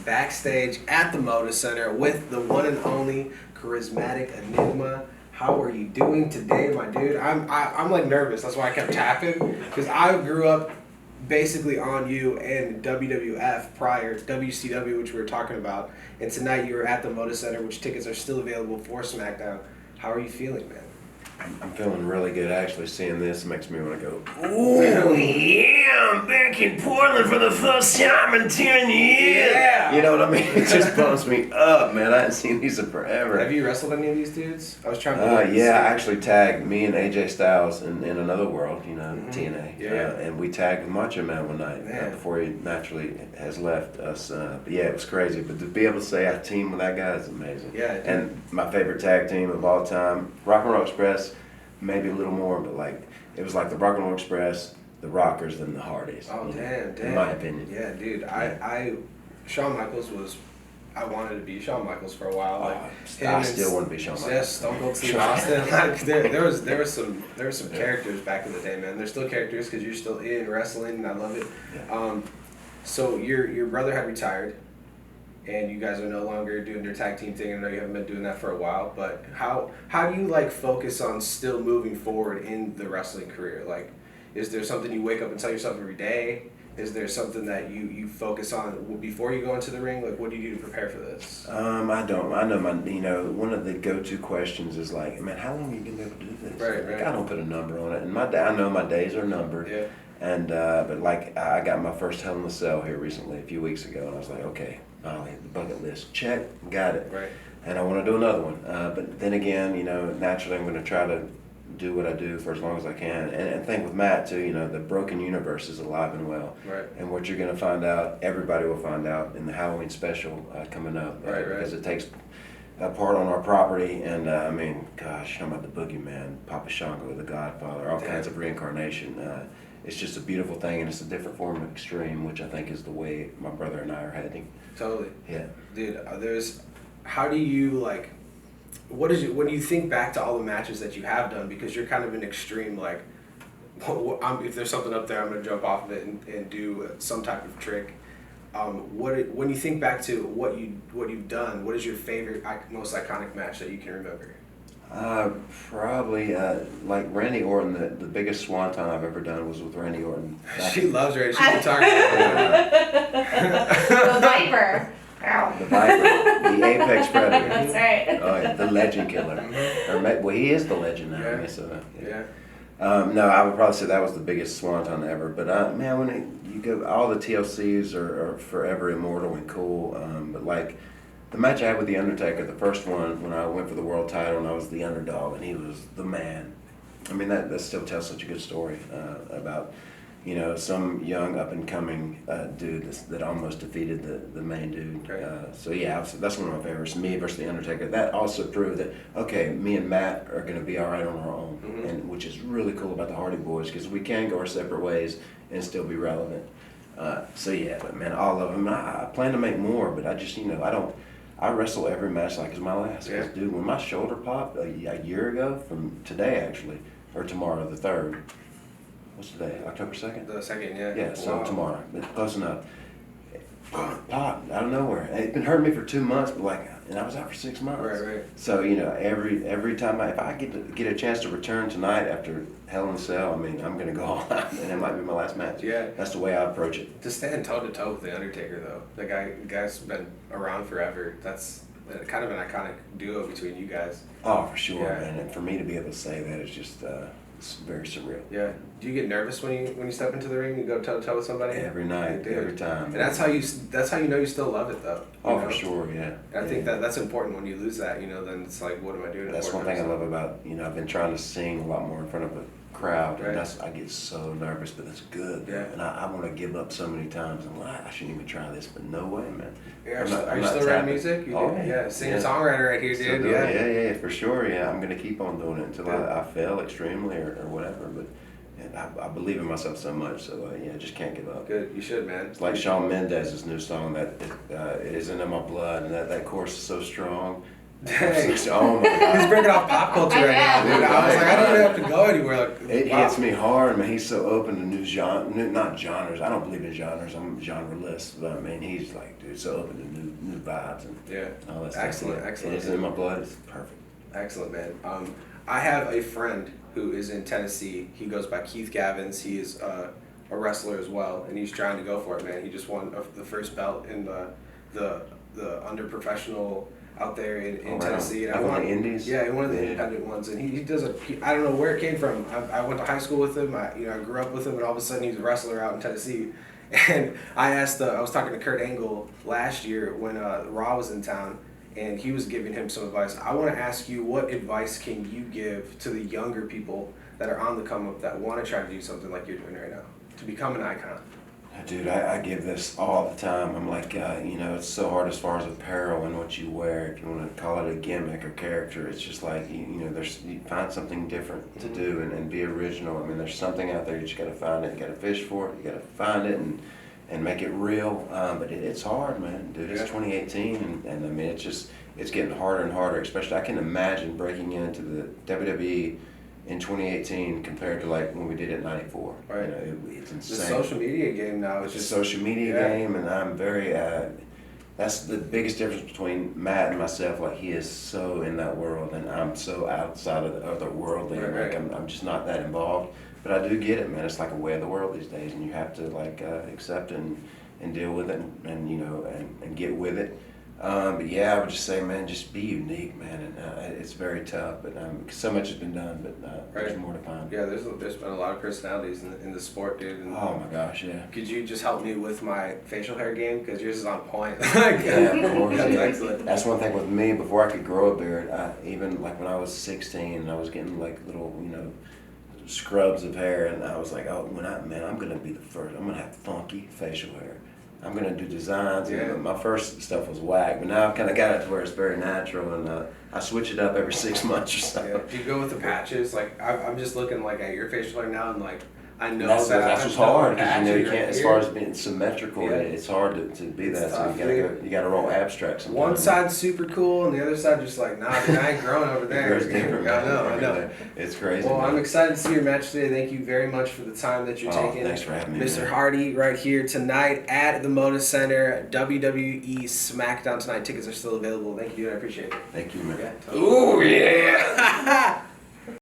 backstage at the Moda Center with the one and only charismatic Enigma. How are you doing today, my dude? I'm like nervous. That's why I kept tapping, because I grew up basically on you and WWF prior, WCW, which we were talking about, and tonight you were at the Moda Center, which tickets are still available for SmackDown. How are you feeling, man? I'm feeling really good. Actually, seeing this makes me want to go, ooh, yeah, I'm back in Portland for the first time in 10 years. Yeah. You know what I mean? It just bumps me up, man. I haven't seen these in forever. Have you wrestled any of these dudes? I was trying to... Yeah, I actually tagged me and AJ Styles in Another World, you know, TNA. Yeah. And we tagged with Macho Man one night before he naturally has left us. But yeah, it was crazy. But to be able to say I teamed with that guy is amazing. Yeah. And my favorite tag team of all time, Rock and Roll Express, maybe a little more, but like it was like the Rock and Roll Express, the Rockers, and the Hardys. Oh, damn. In my opinion. Yeah, dude. I Shawn Michaels was... I wanted to be Shawn Michaels for a while. Like, I still want to be Shawn Michaels. Yes, Stone Cold Steve Austin. Like, there was some characters back in the day, man. There's still characters because you're still in wrestling, and I love it. Yeah. So your brother had retired, and you guys are no longer doing your tag team thing. I know you haven't been doing that for a while, but how do you like focus on still moving forward in the wrestling career? Like, is there something you wake up and tell yourself every day? Is there something that you focus on before you go into the ring? Like, what do you do to prepare for this? I don't. I know one of the go-to questions is like, man, how long are you gonna be able to do this? Right. I don't put a number on it, and I know my days are numbered. Yeah. And but like I got my first Hell in a Cell here recently, a few weeks ago, and I was like, okay, I'll hit the bucket list, check, got it. Right. And I want to do another one. But then again, naturally I'm going to try to do what I do for as long as I can. And think with Matt too, the broken universe is alive and well. Right. And what you're going to find out, everybody will find out in the Halloween special coming up. Right. Because it takes a part on our property. And gosh, I'm about the Boogeyman, Papa Shango, the Godfather, all kinds of reincarnation. It's just a beautiful thing, and it's a different form of extreme, which I think is the way my brother and I are heading. Totally. Yeah. Dude, how do you like, when you think back to all the matches that you have done, because you're kind of an extreme, like, if there's something up there, I'm going to jump off of it and do some type of trick. When you think back to what you've done, what is your favorite, most iconic match that you can remember? Probably like Randy Orton. The biggest swanton I've ever done was with Randy Orton. She loves Randy. She can talk about The Viper. The Viper, the Apex Predator. That's right. The Legend Killer. Well, he is the legend now. Yeah. I guess so. Yeah. No, I would probably say that was the biggest swanton ever. But man, when you go, all the TLCs are forever immortal and cool. But like the match I had with The Undertaker, the first one, when I went for the world title and I was the underdog and he was the man. I mean, that still tells such a good story about, some young up-and-coming dude that almost defeated the main dude. Right. So, yeah, that's one of my favorites, me versus The Undertaker. That also proved that, okay, me and Matt are going to be all right on our own, and which is really cool about the Hardy Boys, because we can go our separate ways and still be relevant. So, yeah, but, man, all of them. I plan to make more, but I just, I wrestle every match like it's my last. Yeah. Because, dude, when my shoulder popped a year ago, from today actually, or tomorrow, the 3rd. What's today? October 2nd? The 2nd, yeah. Yeah, so Wow. tomorrow. But close enough. Popped out of nowhere. It's been hurting me for 2 months, but and I was out for 6 months. Right. So, every time if I get a chance to return tonight after Hell in a Cell, I'm going to go all out, and it might be my last match. Yeah. That's the way I approach it. To stand toe-to-toe with The Undertaker, though, the guy's been around forever. That's kind of an iconic duo between you guys. Oh, for sure, Yeah. man. And for me to be able to say that is just it's very surreal. Yeah. Do you get nervous when you step into the ring and go toe-to-toe with somebody? Every night, every time. And that's how you know you still love it, though. Oh, for sure, yeah. I think that's important. When you lose that, then it's like, what am I doing? That's one thing I love about, I've been trying to sing a lot more in front of a crowd, Right. and I get so nervous, but it's good. Yeah. And I want to give up so many times. I'm like, I shouldn't even try this, but no way, man. Yeah, I'm are you not still writing tapping. music? Oh, yeah. Singer-songwriter right here, Still dude. doing Yeah. it. Yeah, for sure. Yeah, I'm gonna keep on doing it until Yeah. I fail extremely or whatever. But I believe in myself so much, so I just can't give up. Good. You should, man. It's like Shawn Mendes's new song that it isn't in my blood, and that chorus is so strong. Dang. Oh my God. He's breaking off pop culture right now, dude. I was like, I don't even have to go anywhere. Like, It wow. hits me hard, man. He's so open to not genres. I don't believe in genres. I'm genreless, but I mean, he's like, dude, so open to new vibes and Yeah. all that Excellent, stuff. excellent. It's in my blood. It's perfect. Excellent, man. I have a friend who is in Tennessee. He goes by Keith Gavins. He is a wrestler as well, and he's trying to go for it, man. He just won the first belt in the under professional out there in Tennessee. And I won the Indies. Yeah, one of the independent ones, and he does I don't know where it came from. I went to high school with him. I grew up with him, and all of a sudden he's a wrestler out in Tennessee. And I was talking to Kurt Angle last year when Raw was in town, and he was giving him some advice. I want to ask you, what advice can you give to the younger people that are on the come up that want to try to do something like you're doing right now to become an icon? Dude, I give this all the time. I'm like, it's so hard as far as apparel and what you wear. If you want to call it a gimmick or character, it's just like, you find something different to do and be original. I mean, there's something out there. You just got to find it. You got to fish for it. You got to find it and make it real. But it's hard, man, dude. It's 2018, and I mean, it's getting harder and harder. Especially, I can imagine breaking into the WWE in 2018 compared to like when we did it in '94. Right. It's insane. The social media game now is It's a just social media game, and I'm very. That's the biggest difference between Matt and myself. Like, he is so in that world, and I'm so outside of the otherworldly. Right. Like, I'm just not that involved. But I do get it, man. It's like a way of the world these days, and you have to like accept and deal with it, and get with it. But yeah, I would just say, man, just be unique, man. And it's very tough, but so much has been done, but there's more to find. Yeah, there's been a lot of personalities in the sport, dude. And Oh my gosh, yeah. could you just help me with my facial hair game? Because yours is on point. Yeah, of course. That's Yeah. excellent. That's one thing with me. Before I could grow a beard, even like when I was 16, and I was getting like little, scrubs of hair, and I was like, oh, I'm gonna be the first. I'm gonna have funky facial hair. I'm gonna do designs. Yeah. And my first stuff was whack, but now I've kind of got it to where it's very natural, and I switch it up every 6 months or so. Yeah. Do you go with the patches? Like, I'm just looking like at your facial hair now, and like I know That's that what's hard, because patches you right can't, as here. far as being symmetrical, Yeah. it's hard to be It's that. tough, So you gotta roll abstract sometimes. One side's super cool, and the other side just like, nah, dude, I ain't growing over It there. grows different, I man. know. It's crazy. Well, man. I'm excited to see your match today. Thank you very much for the time that you're taking. Thanks for having me, Mr. man. Hardy right here tonight at the Moda Center, WWE SmackDown tonight. Tickets are still available. Thank you, dude. I appreciate it. Thank you, man. Yeah, totally. Ooh, yeah.